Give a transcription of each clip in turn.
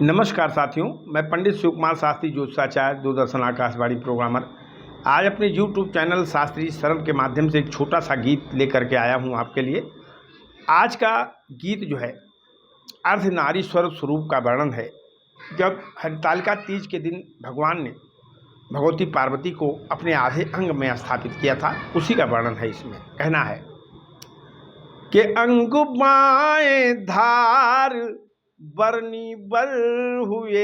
नमस्कार साथियों, मैं पंडित शिव कुमार शास्त्री ज्योतिषाचार्य दूरदर्शन आकाशवाणी प्रोग्रामर आज अपने यूट्यूब चैनल शास्त्री शरण के माध्यम से एक छोटा सा गीत लेकर के आया हूं आपके लिए। आज का गीत जो है अर्धनारीश्वर स्वरूप का वर्णन है। जब हरितालिका तीज के दिन भगवान ने भगवती पार्वती को अपने आधे अंग में स्थापित किया था, उसी का वर्णन है। इसमें कहना है कि अंग बाएं धार बरनी बर हुए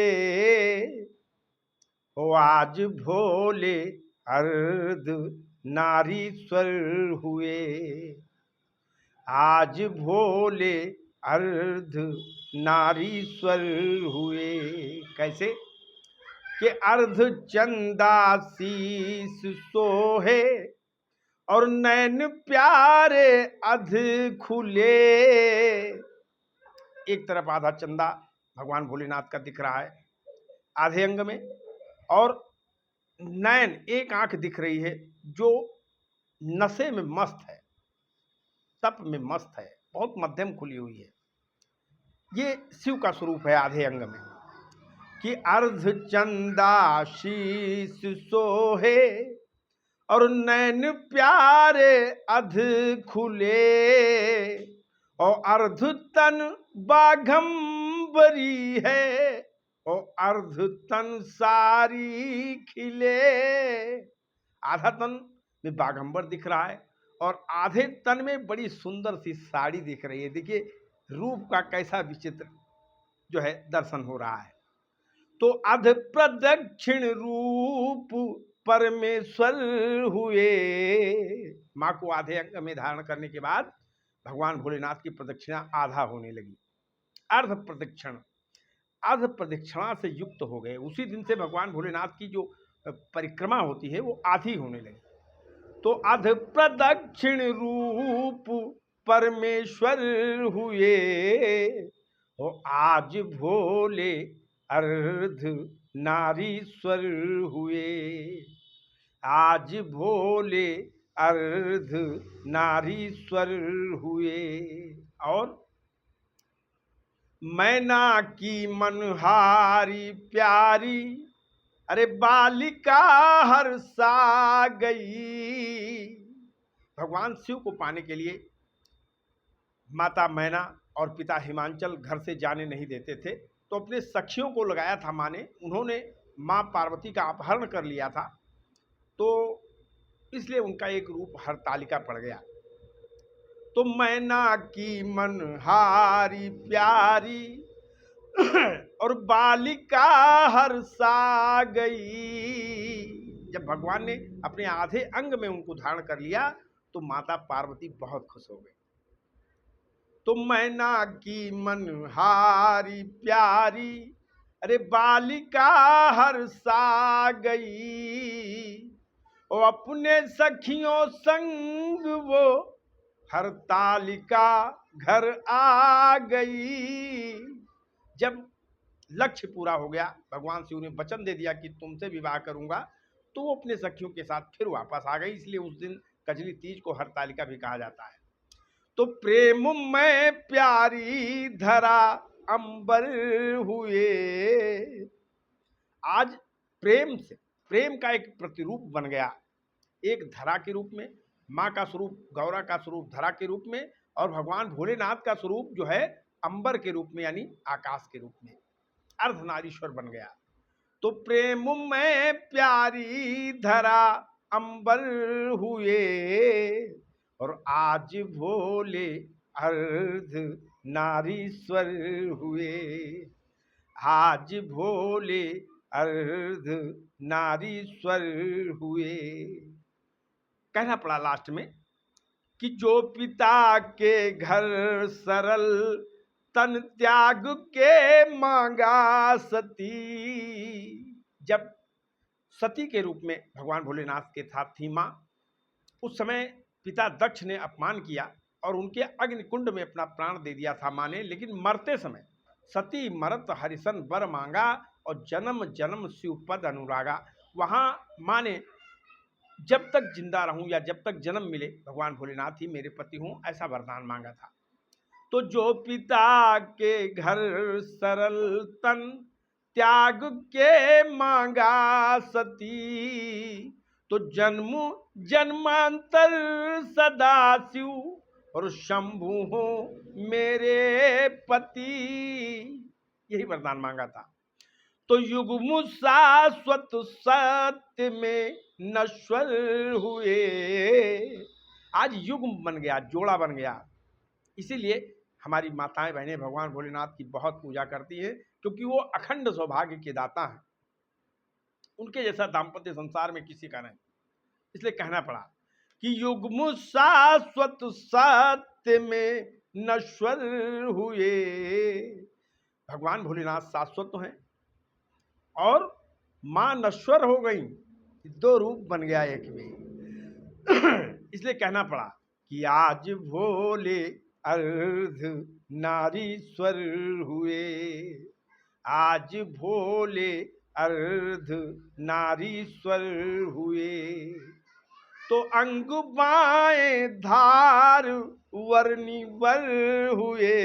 हो, आज भोले अर्ध नारीश्वर हुए। आज भोले अर्ध नारीश्वर हुए। कैसे कि अर्ध चंदा शीस सोहे और नैन प्यारे अध खुले। एक तरफ आधा चंदा भगवान भोलेनाथ का दिख रहा है आधे अंग में, और नैन एक आंख दिख रही है जो नशे में मस्त है, तप में मस्त है, बहुत मध्यम खुली हुई है। ये शिव का स्वरूप है आधे अंग में कि अर्ध चंदा शीस सोहे और नैन प्यारे अध खुले और अर्ध तन बाघंबरी है और अर्ध तन सारी खिले। आधा तन में बाघंबर दिख रहा है और आधे तन में बड़ी सुंदर सी साड़ी दिख रही है। देखिए रूप का कैसा विचित्र जो है दर्शन हो रहा है। तो अध प्रदक्षिण रूप परमेश्वर हुए। माँ को आधे अंग में धारण करने के बाद भगवान भोलेनाथ की प्रदक्षिणा आधा होने लगी। अर्ध प्रदक्षिणा से युक्त हो गए। उसी दिन से भगवान भोलेनाथ की जो परिक्रमा होती है वो आधी होने लगी। तो अध प्रदक्षिण रूप परमेश्वर हुए और आज भोले अर्ध नारीश्वर हुए। आज भोले अर्ध नारीश्वर हुए। और मैना की मनहारी प्यारी अरे बालिका हर्षा गई। भगवान शिव को पाने के लिए माता मैना और पिता हिमांचल घर से जाने नहीं देते थे, तो अपने सखियों को लगाया था माँ ने। उन्होंने माँ पार्वती का अपहरण कर लिया था, तो इसलिए उनका एक रूप हरतालिका पड़ गया। तो मैना की मनहारी प्यारी और बालिका हर्षा गई। जब भगवान ने अपने आधे अंग में उनको धारण कर लिया तो माता पार्वती बहुत खुश हो गई। तो मैना की मनहारी प्यारी अरे बालिका हर्षा गई और अपने सखियों संग वो हरतालिका घर आ गई। जब लक्ष्य पूरा हो गया, भगवान शिव ने वचन दे दिया कि तुमसे विवाह करूंगा, तो वो अपने सखियों के साथ फिर वापस आ गई। इसलिए उस दिन कजली तीज को हरतालिका भी कहा जाता है। तो प्रेम में प्यारी धरा अंबर हुए। आज प्रेम का एक प्रतिरूप बन गया, एक धरा के रूप में, माँ का स्वरूप गौरा का स्वरूप धरा के रूप में, और भगवान भोलेनाथ का स्वरूप जो है अंबर के रूप में यानी आकाश के रूप में, अर्धनारीश्वर बन गया। तो प्रेम में प्यारी धरा अंबर हुए और आज भोले अर्ध नारीश्वर हुए। आज भोले अर्ध नारीश्वर हुए। कहना पड़ा लास्ट में कि जो पिता के घर सरल तन त्याग के मांगा सती। जब सती के रूप में भगवान भोलेनाथ के साथ थी माँ, उस समय पिता दक्ष ने अपमान किया और उनके अग्निकुंड में अपना प्राण दे दिया था माँ ने। लेकिन मरते समय सती मरत हरिसन वर मांगा और जन्म जन्म शिवपद अनुरागा। वहाँ माँ ने जब तक जिंदा रहूं या जब तक जन्म मिले भगवान भोलेनाथ ही मेरे पति हों, ऐसा वरदान मांगा था। तो जो पिता के घर सरल तन त्याग के मांगा सती, तो जन्म जन्मांतर सदा शिव और शंभु हो मेरे पति, यही वरदान मांगा था। तो युग्म शाश्वत सत्य में नश्वर हुए, आज युग्म बन गया, जोड़ा बन गया। इसीलिए हमारी माताएं बहनें भगवान भोलेनाथ की बहुत पूजा करती हैं, क्योंकि वो अखंड सौभाग्य के दाता हैं। उनके जैसा दाम्पत्य संसार में किसी का नहीं, इसलिए कहना पड़ा कि युग्म शाश्वत सत्य में नश्वर हुए। भगवान भोलेनाथ शाश्वत तो हैं और मां नश्वर हो गई, दो रूप बन गया एक में। इसलिए कहना पड़ा कि आज भोले अर्ध नारीश्वर हुए, आज भोले अर्ध नारीश्वर हुए। तो अंग बाएं धार वर्णी वर हुए,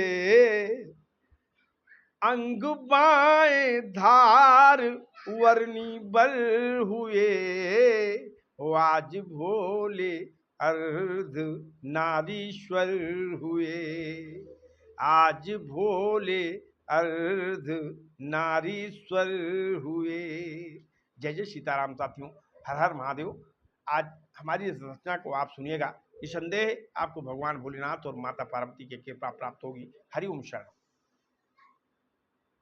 अंग बाएं धार वर्णी बर हुए। आज भोले अर्ध नारीश्वर हुए, आज भोले अर्ध नारीश्वर हुए। जय जय सीताराम साथियों, हर हर महादेव। आज हमारी इस रचना को आप सुनिएगा, निसंदेह आपको भगवान भोलेनाथ और माता पार्वती की कृपा प्राप्त होगी। हरि ओम शरण।